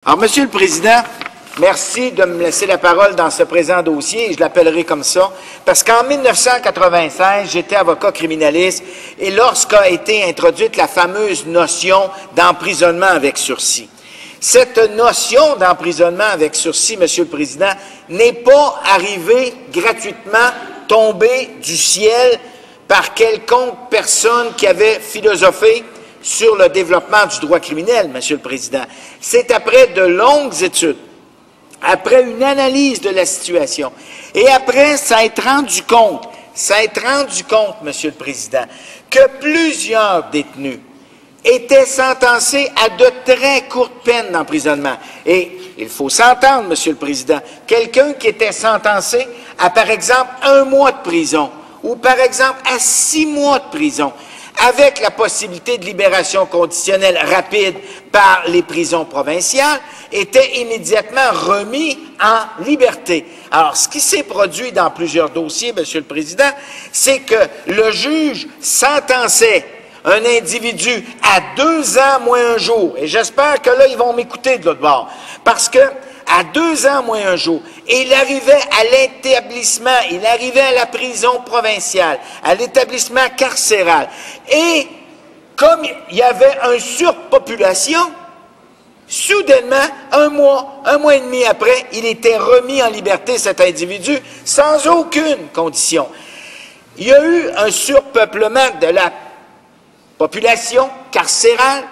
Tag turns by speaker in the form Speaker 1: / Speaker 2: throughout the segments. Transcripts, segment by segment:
Speaker 1: Alors, Monsieur le Président, merci de me laisser la parole dans ce présent dossier, et je l'appellerai comme ça, parce qu'en 1996, j'étais avocat criminaliste, et lorsqu'a été introduite la fameuse notion d'emprisonnement avec sursis. Cette notion d'emprisonnement avec sursis, Monsieur le Président, n'est pas arrivée gratuitement, tombée du ciel par quelconque personne qui avait philosophé sur le développement du droit criminel, Monsieur le Président. C'est après de longues études, après une analyse de la situation, et après s'être rendu compte, Monsieur le Président, que plusieurs détenus étaient sentencés à de très courtes peines d'emprisonnement. Et il faut s'entendre, Monsieur le Président, quelqu'un qui était sentencé à, par exemple, 1 mois de prison, ou par exemple à 6 mois de prison, avec la possibilité de libération conditionnelle rapide par les prisons provinciales, était immédiatement remis en liberté. Alors, ce qui s'est produit dans plusieurs dossiers, Monsieur le Président, c'est que le juge sentençait un individu à 2 ans moins 1 jour, et j'espère que là, ils vont m'écouter de l'autre bord, parce que à 2 ans moins 1 jour, et il arrivait à l'établissement, il arrivait à la prison provinciale, à l'établissement carcéral. Et comme il y avait une surpopulation, soudainement, 1 mois et demi après, il était remis en liberté, cet individu, sans aucune condition. Il y a eu un surpeuplement de la population carcérale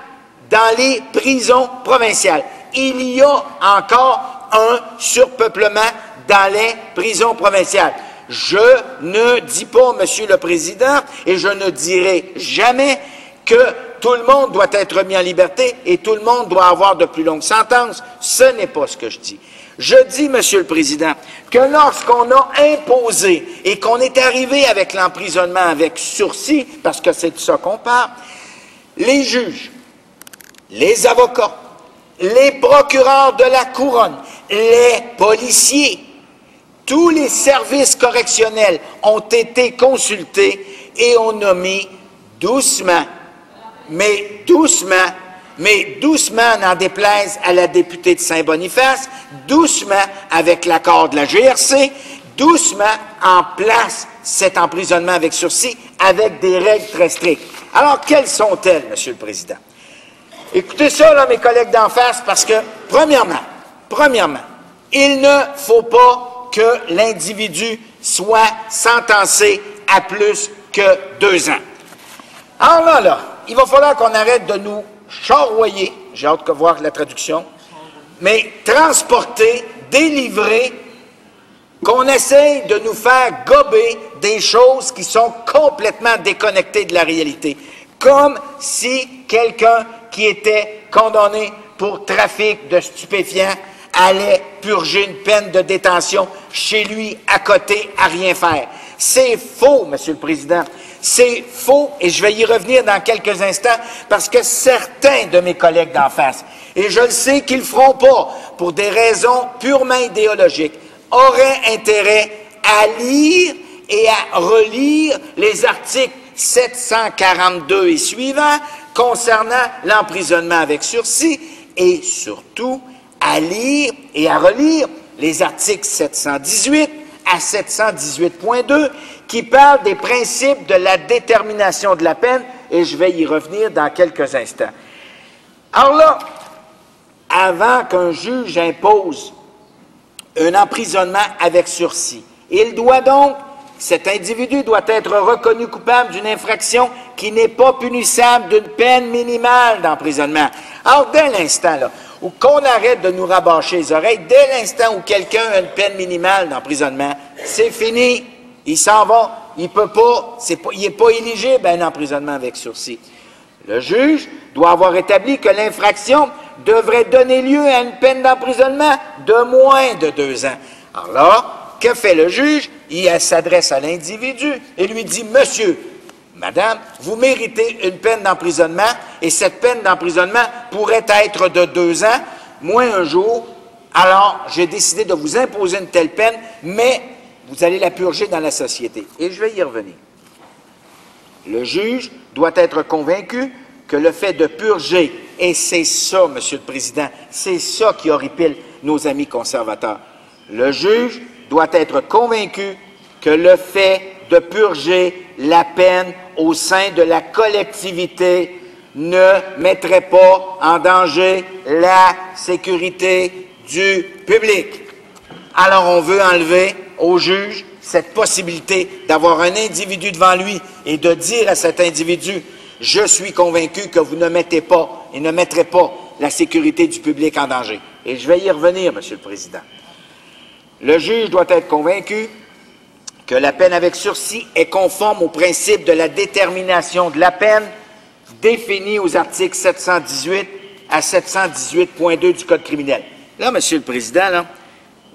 Speaker 1: dans les prisons provinciales. Il y a encore un surpeuplement dans les prisons provinciales. Je ne dis pas, Monsieur le Président, et je ne dirai jamais que tout le monde doit être mis en liberté et tout le monde doit avoir de plus longues sentences. Ce n'est pas ce que je dis. Je dis, Monsieur le Président, que lorsqu'on a imposé et qu'on est arrivé avec l'emprisonnement avec sursis, parce que c'est de ça qu'on parle, les juges, les avocats, les procureurs de la couronne, les policiers, tous les services correctionnels ont été consultés et on a mis doucement, mais doucement, n'en déplaise à la députée de Saint-Boniface, doucement avec l'accord de la GRC, doucement en place cet emprisonnement avec sursis avec des règles très strictes. Alors, quelles sont-elles, Monsieur le Président? Écoutez ça, là, mes collègues d'en face, parce que, premièrement, il ne faut pas que l'individu soit sentencé à plus que 2 ans. Alors là, il va falloir qu'on arrête de nous charroyer, j'ai hâte de voir la traduction, mais transporter, délivrer, qu'on essaye de nous faire gober des choses qui sont complètement déconnectées de la réalité. Comme si quelqu'un qui était condamné pour trafic de stupéfiants allait purger une peine de détention chez lui, à côté, à rien faire. C'est faux, Monsieur le Président. C'est faux, et je vais y revenir dans quelques instants, parce que certains de mes collègues d'en face, et je le sais qu'ils ne le feront pas pour des raisons purement idéologiques, auraient intérêt à lire et à relire les articles 742 et suivants concernant l'emprisonnement avec sursis, et surtout à lire et à relire les articles 718 à 718.2 qui parlent des principes de la détermination de la peine, et je vais y revenir dans quelques instants. Alors là, avant qu'un juge impose un emprisonnement avec sursis, cet individu doit être reconnu coupable d'une infraction qui n'est pas punissable d'une peine minimale d'emprisonnement. Alors, dès l'instant, là, où qu'on arrête de nous rabâcher les oreilles, dès l'instant où quelqu'un a une peine minimale d'emprisonnement, c'est fini, il s'en va, il peut pas, il n'est pas éligible à un emprisonnement avec sursis. Le juge doit avoir établi que l'infraction devrait donner lieu à une peine d'emprisonnement de moins de 2 ans. Alors là, que fait le juge? Il s'adresse à l'individu et lui dit, « Monsieur, Madame, vous méritez une peine d'emprisonnement et cette peine d'emprisonnement pourrait être de 2 ans, moins 1 jour. Alors, j'ai décidé de vous imposer une telle peine, mais vous allez la purger dans la société. » Et je vais y revenir. Le juge doit être convaincu que le fait de purger Et c'est ça, Monsieur le Président, c'est ça qui horripile nos amis conservateurs. Le juge doit être convaincu que le fait de purger la peine au sein de la collectivité ne mettrait pas en danger la sécurité du public. Alors on veut enlever au juge cette possibilité d'avoir un individu devant lui et de dire à cet individu « Je suis convaincu que vous ne mettez pas et ne mettrez pas la sécurité du public en danger. » Et je vais y revenir, Monsieur le Président. Le juge doit être convaincu que la peine avec sursis est conforme au principe de la détermination de la peine définie aux articles 718 à 718.2 du Code criminel. Là, Monsieur le Président, là,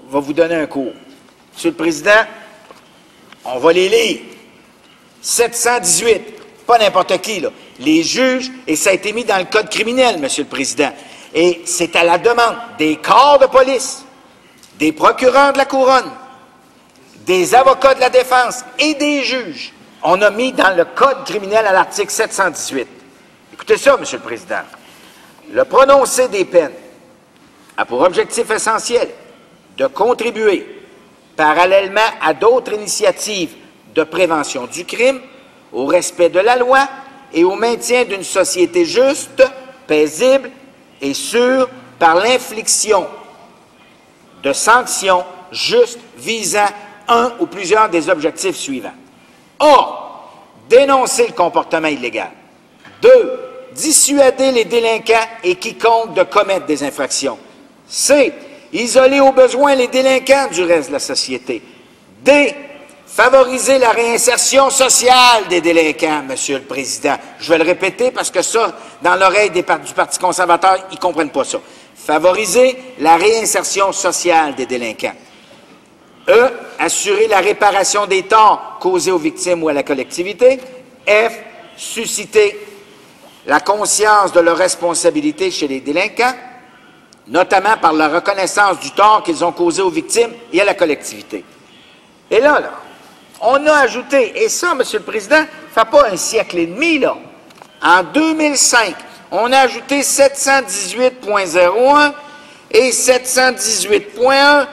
Speaker 1: va vous donner un cours. Monsieur le Président, on va les lire. 718, pas n'importe qui, là. Les juges, et ça a été mis dans le Code criminel, Monsieur le Président. Et c'est à la demande des corps de police, des procureurs de la Couronne, des avocats de la défense et des juges. On a mis dans le Code criminel à l'article 718. Écoutez ça, Monsieur le Président. Le prononcé des peines a pour objectif essentiel de contribuer, parallèlement à d'autres initiatives de prévention du crime, au respect de la loi et au maintien d'une société juste, paisible et sûre par l'infliction de sanctions justes visant un ou plusieurs des objectifs suivants. A. Dénoncer le comportement illégal. 2. Dissuader les délinquants et quiconque de commettre des infractions. C. Isoler au besoin les délinquants du reste de la société. D. Favoriser la réinsertion sociale des délinquants, Monsieur le Président. Je vais le répéter parce que ça, dans l'oreille du Parti conservateur, ils ne comprennent pas ça. Favoriser la réinsertion sociale des délinquants. E. Assurer la réparation des torts causés aux victimes ou à la collectivité. F. Susciter la conscience de leur responsabilité chez les délinquants, notamment par la reconnaissance du tort qu'ils ont causé aux victimes et à la collectivité. Et là, on a ajouté, et ça, Monsieur le Président, ça fait pas un siècle et demi, là. En 2005, on a ajouté 718.01 et 718.1,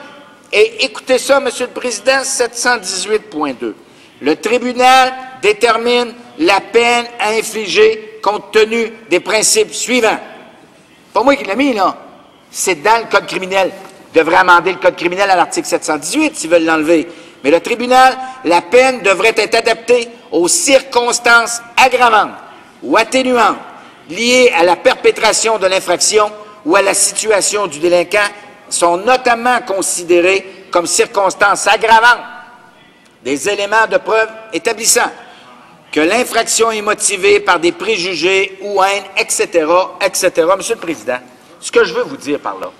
Speaker 1: et écoutez ça, Monsieur le Président, 718.2. Le tribunal détermine la peine à infliger compte tenu des principes suivants. Pas moi qui l'ai mis, là. C'est dans le Code criminel. Il devrait amender le Code criminel à l'article 718 s'ils veulent l'enlever. Mais le tribunal, la peine devrait être adaptée aux circonstances aggravantes ou atténuantes liées à la perpétration de l'infraction ou à la situation du délinquant sont notamment considérées comme circonstances aggravantes des éléments de preuve établissant que l'infraction est motivée par des préjugés ou haine, etc., etc. Monsieur le Président, ce que je veux vous dire par là,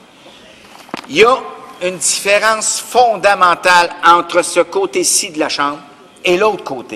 Speaker 1: il y a une différence fondamentale entre ce côté-ci de la Chambre et l'autre côté.